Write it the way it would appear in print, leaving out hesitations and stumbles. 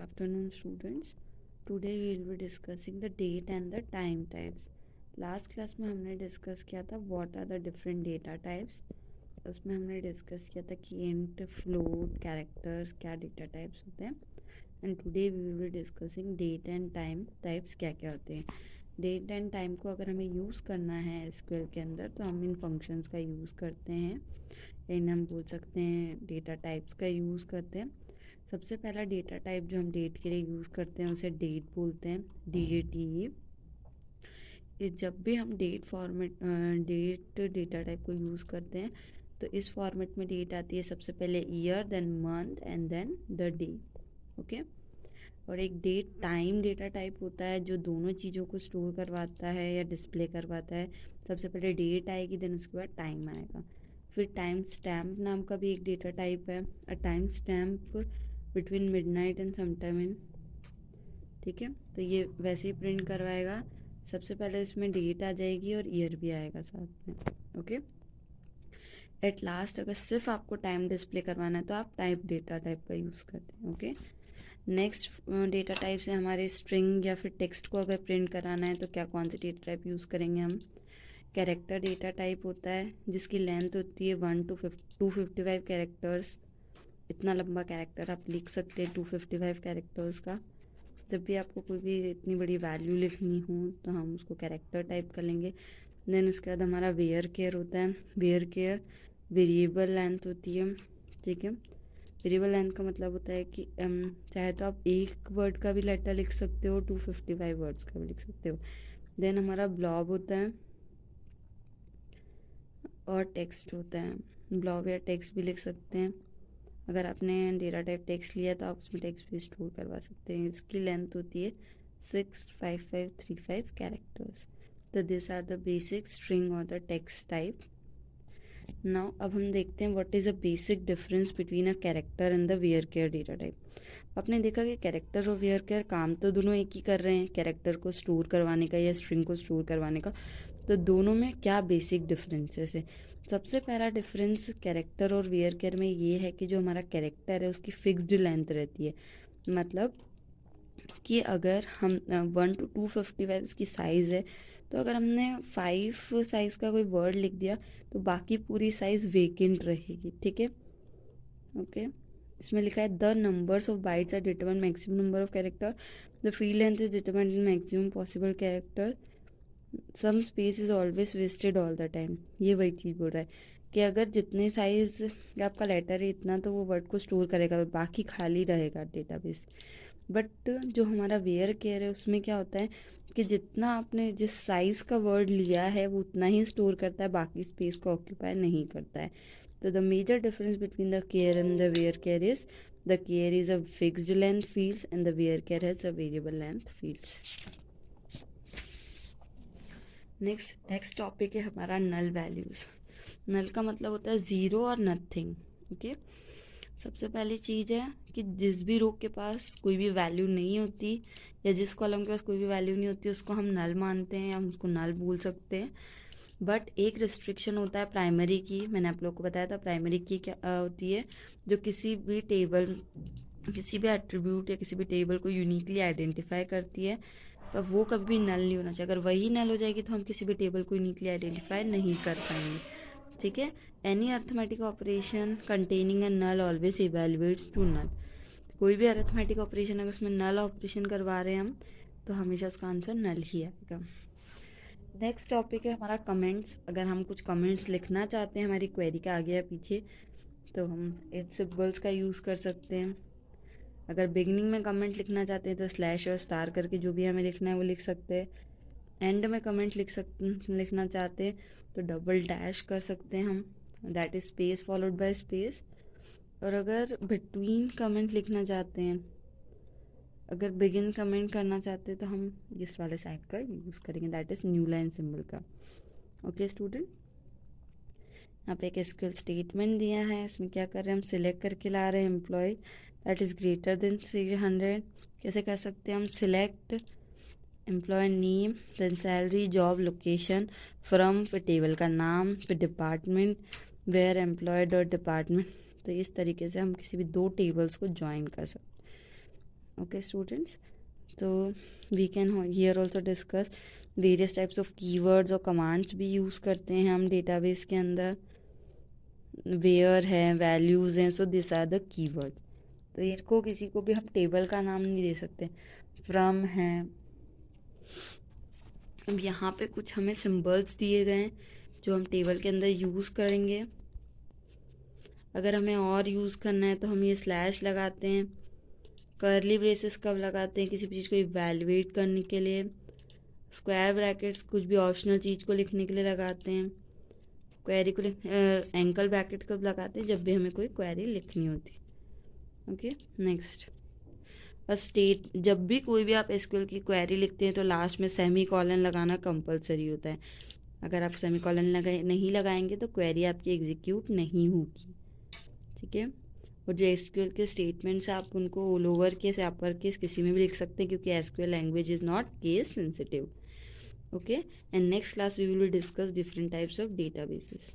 afternoon, students. Today we will be discussing the date and the time types. Last class में हमने discuss किया था what are the different data types. उसमें हमने discuss किया था कि इंट, फ्लोट, कैरेक्टर्स क्या डेटा टाइप्स होते हैं. And today we will be discussing date and time types क्या क्या होते हैं. डेट एंड टाइम को अगर हमें यूज़ करना है एसक्यूएल के अंदर तो हम इन फंक्शंस का यूज़ करते हैं. इन हम बोल सकते हैं डेटा टाइप्स का यूज़ करते हैं. सबसे पहला डेटा टाइप जो हम डेट के लिए यूज़ करते हैं उसे डेट बोलते हैं, DATE. जब भी हम date format date data type को यूज़ करते हैं तो इस फॉर्मेट में डेट आती है सबसे पहले year, then month and then the day. Okay. और एक डेट टाइम डेटा टाइप होता है जो दोनों चीज़ों को स्टोर करवाता है या डिस्प्ले करवाता है. सबसे पहले डेट आएगी, देन उसके बाद टाइम आएगा. फिर टाइम स्टैम्प नाम का भी एक डेटा टाइप है. A time stamp between midnight and sometime इन. ठीक है, तो ये वैसे ही प्रिंट करवाएगा. सबसे पहले इसमें डेट आ जाएगी और ईयर भी आएगा साथ में. ओके. एट लास्ट अगर सिर्फ आपको टाइम डिस्प्ले करवाना है तो आप टाइप डेटा टाइप का यूज़ करते हैं. ओके. नेक्स्ट डेटा टाइप से हमारे स्ट्रिंग या फिर टेक्स्ट को अगर प्रिंट कराना है तो क्या कौन सी डेटा टाइप यूज़ करेंगे हम. कैरेक्टर डेटा टाइप होता है जिसकी लेंथ होती है 255 कैरेक्टर्स. इतना लंबा कैरेक्टर आप लिख सकते हैं 255 कैरेक्टर्स का. जब भी आपको कोई भी इतनी बड़ी वैल्यू लिखनी हो तो हम उसको कैरेक्टर टाइप कर लेंगे. देन उसके बाद हमारा वेयर केयर होता है. वेयर केयर वेरिएबल लेंथ होती है. ठीक है. वेरिएबल लेंथ का मतलब होता है कि चाहे तो आप एक वर्ड का भी लेटर लिख सकते हो, 255 वर्ड्स का भी लिख सकते हो. देन हमारा ब्लॉब होता है और टेक्स्ट होता है. ब्लॉब या टेक्स्ट भी लिख सकते हैं. अगर आपने डेटा टाइप टेक्स्ट लिया तो आप उसमें टेक्स्ट भी स्टोर करवा सकते हैं. इसकी लेंथ होती है 65535 कैरेक्टर्स. तो this are the basic string और द टेक्स्ट टाइप. नाउ अब हम देखते हैं what is a basic difference between a character and the varchar data type. आपने देखा कि कैरेक्टर और वेयर केयर काम तो दोनों एक ही कर रहे हैं, कैरेक्टर को स्टोर करवाने का या स्ट्रिंग को स्टोर करवाने का. तो दोनों में क्या बेसिक डिफरेंसेस है. सबसे पहला डिफरेंस कैरेक्टर और वेयर केयर में ये है कि जो हमारा कैरेक्टर है उसकी फिक्स्ड लेंथ रहती है. मतलब कि अगर हम 1 to 255 इसकी साइज़ है तो अगर हमने 5 साइज़ का कोई वर्ड लिख दिया तो बाकी पूरी साइज़ वेकेंट रहेगी. ठीक है. ओके. इसमें लिखा है the numbers of bytes are determine maximum number of character. The field length is determined in maximum possible character. Some space is always wasted all the time. ये वही चीज़ बोल रहा है कि अगर जितने साइज़ का आपका लेटर है इतना तो वो वर्ड को स्टोर करेगा, बाकी खाली रहेगा डेटाबेस. बट जो हमारा वेयर केयर है उसमें क्या होता है कि जितना आपने जिस साइज़ का वर्ड लिया है वो उतना ही स्टोर करता है, बाकी स्पेस को ऑक्यूपाई नहीं करता है. तो the major difference between the char and the varchar is the char is a fixed length fields and the varchar has a variable length fields. Next topic है हमारा नल values. नल का मतलब होता है ज़ीरो और nothing. Okay. सबसे पहली चीज़ है कि जिस भी रो के पास कोई भी वैल्यू नहीं होती या जिस कॉलम के पास कोई भी वैल्यू नहीं होती उसको हम नल मानते हैं या हम उसको नल बोल सकते हैं. बट एक रिस्ट्रिक्शन होता है प्राइमरी की. मैंने आप लोग को बताया था प्राइमरी की क्या होती है. जो किसी भी टेबल, किसी भी एट्रीब्यूट या किसी भी टेबल को यूनिकली आइडेंटिफाई करती है तो वो कभी भी नल नहीं होना चाहिए. अगर वही नल हो जाएगी तो हम किसी भी टेबल को यूनिकली आइडेंटिफाई नहीं कर पाएंगे. ठीक है. Any arithmetic operation containing a null always evaluates to null. कोई भी अर्थमेटिक ऑपरेशन अगर उसमें नल ऑपरेशन करवा रहे हैं हम तो हमेशा उसका आंसर नल ही आएगा. नेक्स्ट टॉपिक है हमारा कमेंट्स. अगर हम कुछ कमेंट्स लिखना चाहते हैं हमारी क्वेरी के आगे या पीछे तो हम इन सिंबल्स का यूज़ कर सकते हैं. अगर बिगनिंग में कमेंट लिखना चाहते हैं तो स्लैश और स्टार करके जो भी हमें लिखना है वो लिख सकते हैं. एंड में कमेंट लिखना चाहते हैं तो डबल डैश कर सकते हैं हम, that is space followed by space. और अगर बिटवीन कमेंट लिखना चाहते हैं, अगर बिगिन कमेंट करना चाहते हैं तो हम इस वाले साइन का यूज़ करेंगे, that is new line symbol का. Okay student. यहाँ पे एक एसक्यूएल स्टेटमेंट दिया है. इसमें क्या कर रहे हैं हम सिलेक्ट करके ला रहे हैं employ that is greater than 300. कैसे कर सकते हैं हम. Select employ name, then salary, job, location, from, फिर टेबल का नाम, फिर डिपार्टमेंट, वेयर एम्प्लॉयड और डिपार्टमेंट. तो इस तरीके से हम किसी भी दो टेबल्स को ज्वाइन कर सकते. Okay, students. So we can here also discuss various types of keywords और commands भी use करते हैं हम database के अंदर. Where है, values हैं, so these are the keywords. तो इनको किसी को भी हम टेबल का नाम नहीं दे सकते. फ्रॉम है. अब यहाँ पे कुछ हमें सिंबल्स दिए गए हैं जो हम टेबल के अंदर यूज़ करेंगे. अगर हमें और यूज़ करना है तो हम ये स्लैश लगाते हैं. कर्ली ब्रेसेस कब लगाते हैं? किसी भी चीज़ को इवैल्यूएट करने के लिए. स्क्वायर ब्रैकेट्स कुछ भी ऑप्शनल चीज़ को लिखने के लिए लगाते हैं. क्वेरी को एंकल ब्रैकेट कब लगाते हैं? जब भी हमें कोई क्वेरी लिखनी होती. Okay, next. स्टेट. जब भी कोई भी आप एसक्यूएल की क्वेरी लिखते हैं तो लास्ट में सेमी कॉलन लगाना कंपलसरी होता है. अगर आप सेमी कॉलन नहीं लगाएंगे तो क्वेरी आपकी एग्जीक्यूट नहीं होगी. ठीक है. और जो एसक्यूएल के स्टेटमेंट्स हैं आप उनको लोअर केस या अपर केस किसी में भी लिख सकते हैं क्योंकि SQL language is not case sensitive. Okay, and next class we will discuss different types of databases.